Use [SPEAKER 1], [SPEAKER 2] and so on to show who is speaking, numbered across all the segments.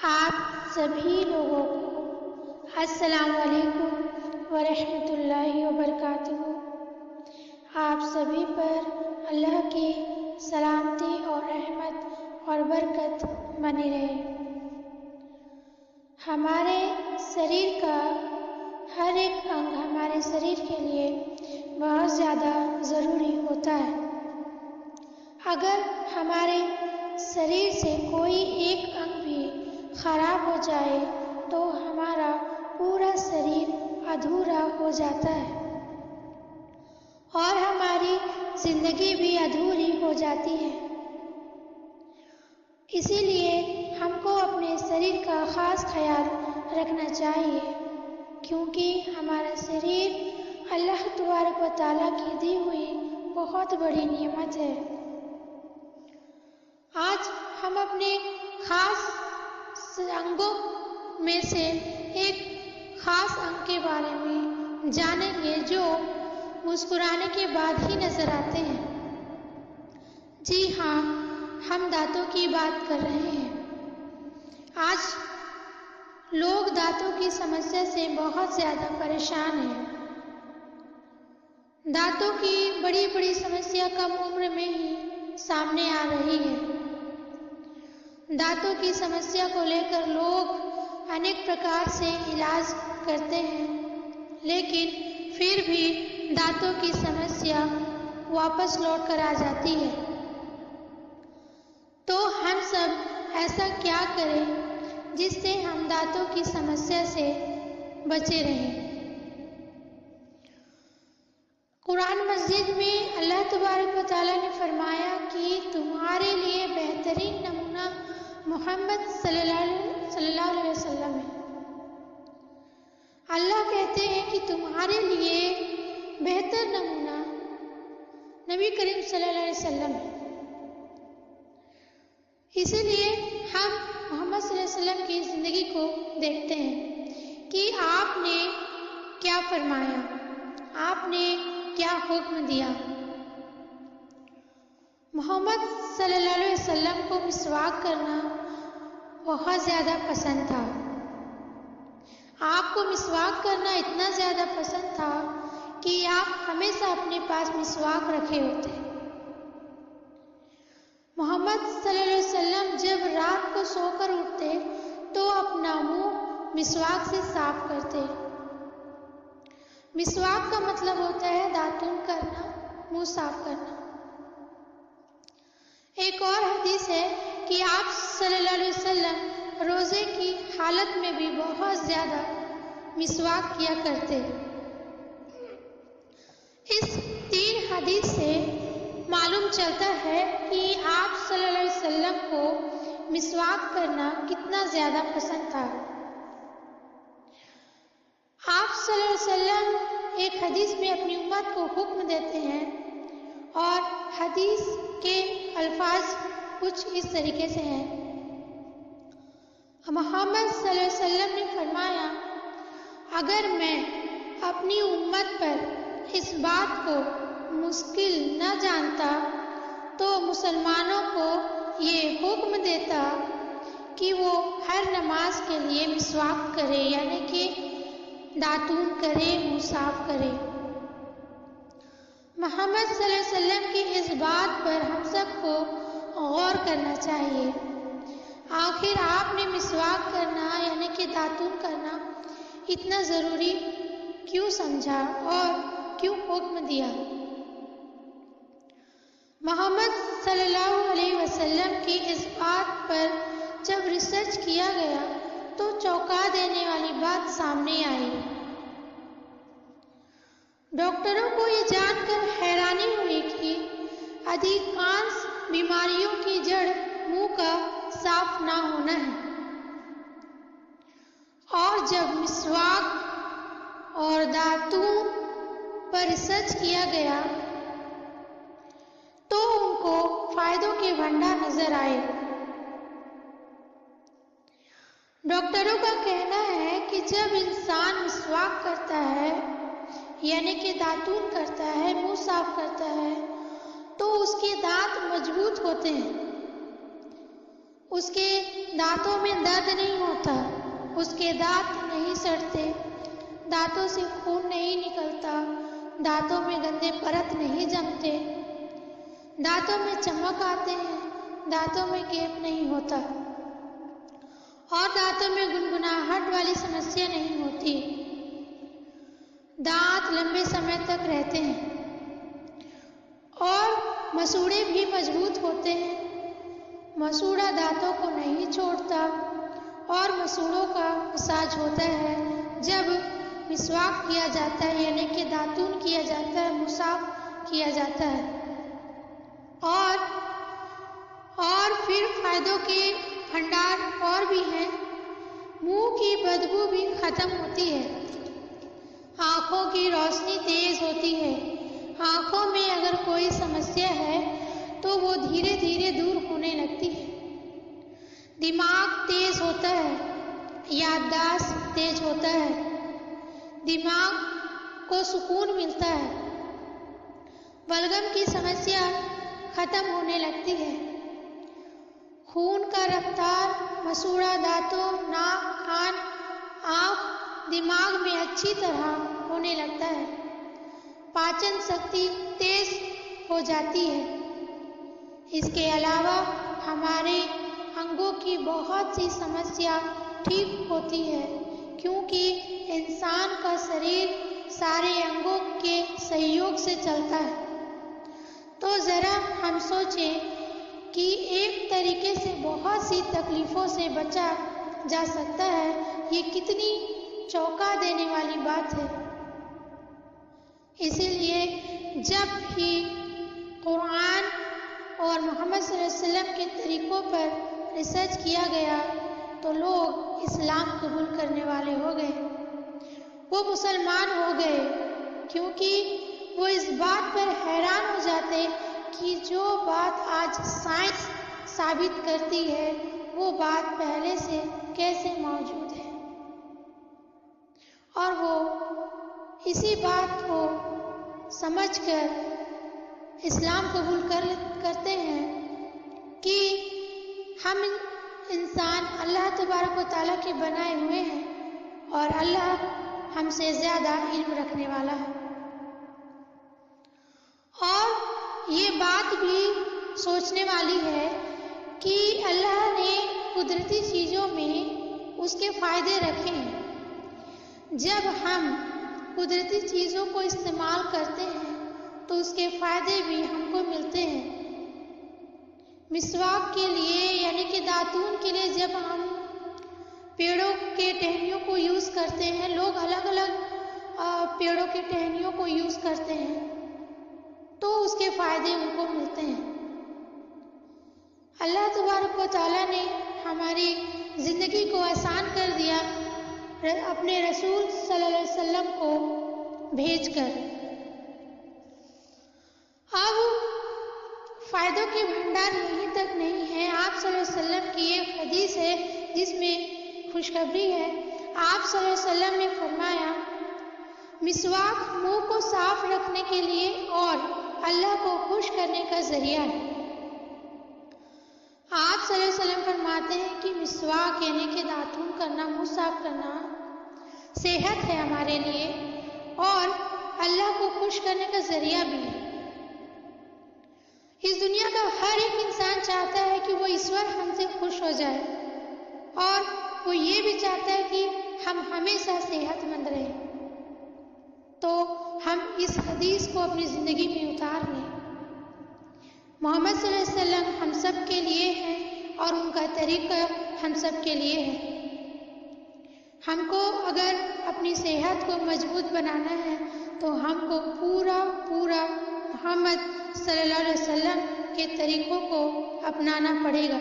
[SPEAKER 1] آپ سبھی لوگوں کو السلام علیکم ورحمۃ اللہ وبرکاتہ۔ آپ سبھی پر اللہ کی سلامتی اور رحمت اور برکت بنی رہے۔ ہمارے شریر کا ہر ایک انگ ہمارے شریر کے لیے بہت زیادہ ضروری ہوتا ہے۔ اگر ہمارے شریر سے کوئی ایک انگ بھی خراب ہو جائے تو ہمارا پورا شریر ادھورا ہو جاتا ہے اور ہماری زندگی بھی ادھوری ہو جاتی ہے۔ اسی لیے ہم کو اپنے شریر کا خاص خیال رکھنا چاہیے، کیونکہ ہمارا شریر اللہ تبارک و تعالیٰ کی دی ہوئی بہت بڑی نعمت ہے۔ آج ہم اپنے خاص انگوں میں سے ایک خاص انگ کے بارے میں جانیں گے جو مسکرانے کے بعد ہی نظر آتے ہیں۔ جی ہاں، ہم دانتوں کی بات کر رہے ہیں۔ آج لوگ دانتوں کی سمسیا سے بہت زیادہ پریشان ہیں۔ دانتوں کی بڑی بڑی سمسیا کم عمر میں ہی سامنے آ رہی ہے۔ دانتوں کی سمسیا کو لے کر لوگ انیک پرکار سے علاج کرتے ہیں، لیکن پھر بھی دانتوں کی سمسیا واپس لوٹ کر آ جاتی ہے۔ تو ہم سب ایسا کیا کریں جس سے ہم دانتوں کی سمسیا سے بچے رہیں؟ قرآن مجید میں اللہ تبارک و تعالیٰ نے فرمایا کہ تمہارے لیے بہترین نمونہ محمد صلی اللہ علیہ وسلم ہے۔ اللہ کہتے ہیں کہ تمہارے لیے بہتر نمونہ نبی کریم صلی اللہ علیہ وسلم ہے۔ اسی لیے ہم محمد صلی اللہ علیہ وسلم کی زندگی کو دیکھتے ہیں کہ آپ نے کیا فرمایا، آپ نے کیا حکم دیا۔ محمد صلی اللہ علیہ وسلم کو مسواک کرنا بہت زیادہ پسند تھا۔ آپ کو مسواک کرنا اتنا زیادہ پسند تھا کہ آپ ہمیشہ اپنے پاس مسواک رکھے ہوتے۔ محمد صلی اللہ علیہ وسلم جب رات کو سو کر اٹھتے تو اپنا منہ مسواک سے صاف کرتے۔ مسواک کا مطلب ہوتا ہے داتون کرنا، منہ صاف کرنا۔ ایک اور حدیث ہے کہ آپ صلی اللہ علیہ وسلم روزے کی حالت میں بھی بہت زیادہ مسواک کیا کرتے۔ اس 3 حدیث سے معلوم چلتا ہے کہ آپ صلی اللہ علیہ وسلم کو مسواک کرنا کتنا زیادہ پسند تھا۔ آپ صلی اللہ علیہ وسلم ایک حدیث میں اپنی امت کو حکم دیتے ہیں اور حدیث کے الفاظ کچھ اس طریقے سے ہیں۔ محمد صلی اللہ علیہ وسلم نے فرمایا، اگر میں اپنی امت پر اس بات کو مشکل نہ جانتا تو مسلمانوں کو یہ حکم دیتا کہ وہ ہر نماز کے لیے مسواک کرے، یعنی کہ داتون کرے، منہ صاف کرے۔ محمد صلی اللہ علیہ وسلم کی اس بات پر ہم سب کو غور کرنا چاہیے۔ آخر آپ نے مسواک کرنا یعنی کہ داتون کرنا اتنا ضروری کیوں سمجھا اور کیوں حکم دیا؟ محمد صلی اللہ علیہ وسلم کی اس بات پر جب ریسرچ کیا گیا تو چونکا دینے والی بات سامنے آئی۔ ڈاکٹروں کو یہ جان کر حیرانی ہوئی کہ ادھیکانش بیماریوں کی جڑ منہ کا صاف نہ ہونا ہے، اور جب مسواک اور داتون پر ریسرچ کیا گیا تو ان کو فائدوں کے بھنڈار نظر آئے۔ ڈاکٹروں کا کہنا ہے کہ جب انسان مسواک کرتا ہے یعنی کہ داتون کرتا ہے، منہ صاف کرتا ہے، تو اس کے دانت مضبوط ہوتے ہیں، اس کے دانتوں میں درد نہیں ہوتا، اس کے دانت نہیں سڑتے، دانتوں سے خون نہیں نکلتا، دانتوں میں گندے پرت نہیں جمتے، دانتوں میں چمک آتے ہیں، دانتوں میں گیپ نہیں ہوتا اور دانتوں میں گنگناہٹ والی سمسیا نہیں ہوتی۔ دانت لمبے سمے تک رہتے ہیں اور مسوڑے بھی مضبوط ہوتے ہیں۔ مسوڑا دانتوں کو نہیں چھوڑتا اور مسوڑوں کا مساج ہوتا ہے جب مسواک کیا جاتا ہے، یعنی کہ داتون کیا جاتا ہے، مساف کیا جاتا ہے۔ اور پھر فائدوں کے بھنڈار اور بھی ہیں۔ منہ کی بدبو بھی ختم ہوتی ہے، آنکھوں کی روشنی تیز ہوتی ہے۔ آنکھوں میں اگر کوئی سمسیا ہے تو وہ دھیرے دھیرے دور ہونے لگتی ہے۔ دماغ تیز ہوتا ہے، یادداشت تیز ہوتا ہے، دماغ کو سکون ملتا ہے، بلغم کی سمسیا ختم ہونے لگتی ہے۔ خون کا رفتار مسوڑا دانتوں، ناک، کان، آنکھ، دماغ میں اچھی طرح ہونے لگتا ہے۔ پاچن شکتی تیز ہو جاتی ہے۔ اس کے علاوہ ہمارے انگوں کی بہت سی سمسیا ٹھیک ہوتی ہے، کیونکہ انسان کا شریر سارے انگوں کے سہیوگ سے چلتا ہے۔ تو ذرا ہم سوچیں کہ ایک طریقے سے بہت سی تکلیفوں سے بچا جا سکتا ہے، یہ کتنی چونکا دینے والی بات ہے۔ اسی لیے جب بھی قرآن اور محمد صلی اللہ علیہ وسلم کے طریقوں پر ریسرچ کیا گیا تو لوگ اسلام قبول کرنے والے ہو گئے، وہ مسلمان ہو گئے، کیونکہ وہ اس بات پر حیران ہو جاتے کہ جو بات آج سائنس ثابت کرتی ہے وہ بات پہلے سے کیسے موجود ہے، اور وہ اسی بات کو سمجھ کر اسلام قبول کرتے ہیں کہ ہم انسان اللہ تبارک و تعالیٰ کے بنائے ہوئے ہیں اور اللہ ہم سے زیادہ علم رکھنے والا ہے۔ اور یہ بات بھی سوچنے والی ہے کہ اللہ نے قدرتی چیزوں میں اس کے فائدے رکھے ہیں۔ جب ہم قدرتی چیزوں کو استعمال کرتے ہیں تو اس کے فائدے بھی ہم کو ملتے ہیں۔ مسواک کے لیے یعنی کہ داتون کے لیے جب ہم پیڑوں کے ٹہنیوں کو یوز کرتے ہیں، لوگ الگ الگ پیڑوں کے ٹہنیوں کو یوز کرتے ہیں تو اس کے فائدے ان کو ملتے ہیں۔ اللہ تبارک و تعالیٰ نے ہماری زندگی کو آسان کر دیا اپنے رسول صلی اللہ علیہ وسلم کو بھیج کر۔ اب فائدوں کے بھنڈار یہیں تک نہیں ہے، آپ صلی اللہ علیہ وسلم کی ایک حدیث ہے جس میں خوشخبری ہے۔ آپ صلی اللہ علیہ وسلم نے فرمایا، مسواک منہ کو صاف رکھنے کے لیے اور اللہ کو خوش کرنے کا ذریعہ ہے۔ آپ صلی اللہ علیہ وسلم فرماتے ہیں کہ مسواک یعنی کہ داتون کرنا، منہ صاف کرنا صحت ہے ہمارے لیے اور اللہ کو خوش کرنے کا ذریعہ بھی ہے۔ اس دنیا کا ہر ایک انسان چاہتا ہے کہ وہ ایشور ہم سے خوش ہو جائے اور وہ یہ بھی چاہتا ہے کہ ہم ہمیشہ صحت مند رہیں۔ تو ہم اس حدیث کو اپنی زندگی میں اتار لیں۔ محمد صلی اللہ علیہ وسلم ہم سب کے لیے ہیں اور ان کا طریقہ ہم سب کے لیے ہے۔ ہم کو اگر اپنی صحت کو مضبوط بنانا ہے تو ہم کو پورا محمد صلی اللہ علیہ وسلم کے طریقوں کو اپنانا پڑے گا۔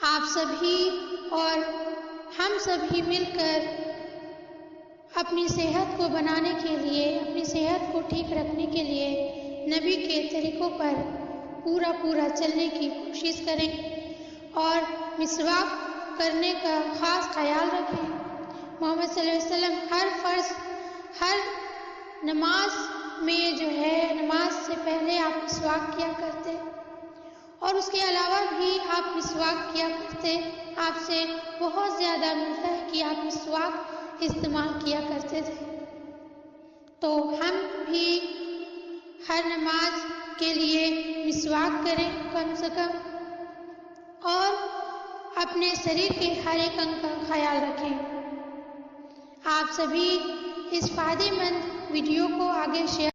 [SPEAKER 1] آپ سبھی اور ہم سبھی مل کر اپنی صحت کو بنانے کے لیے، اپنی صحت کو ٹھیک رکھنے کے لیے نبی کے طریقوں پر پورا چلنے کی کوشش کریں اور مسواک کرنے کا خاص خیال رکھیں۔ محمد صلی اللہ علیہ وسلم ہر نماز میں نماز سے پہلے آپ مسواک کیا کرتے اور اس کے علاوہ بھی آپ مسواک کیا کرتے، آپ سے بہت زیادہ ملتا ہے کہ آپ مسواک استعمال کیا کرتے تھے۔ تو ہم بھی ہر نماز کے لیے مسواک کریں کم سے کم، اور اپنے شریر کے ہر ایک انگ کا خیال رکھیں۔ آپ سبھی اس فائدے مند ویڈیو کو آگے شیئر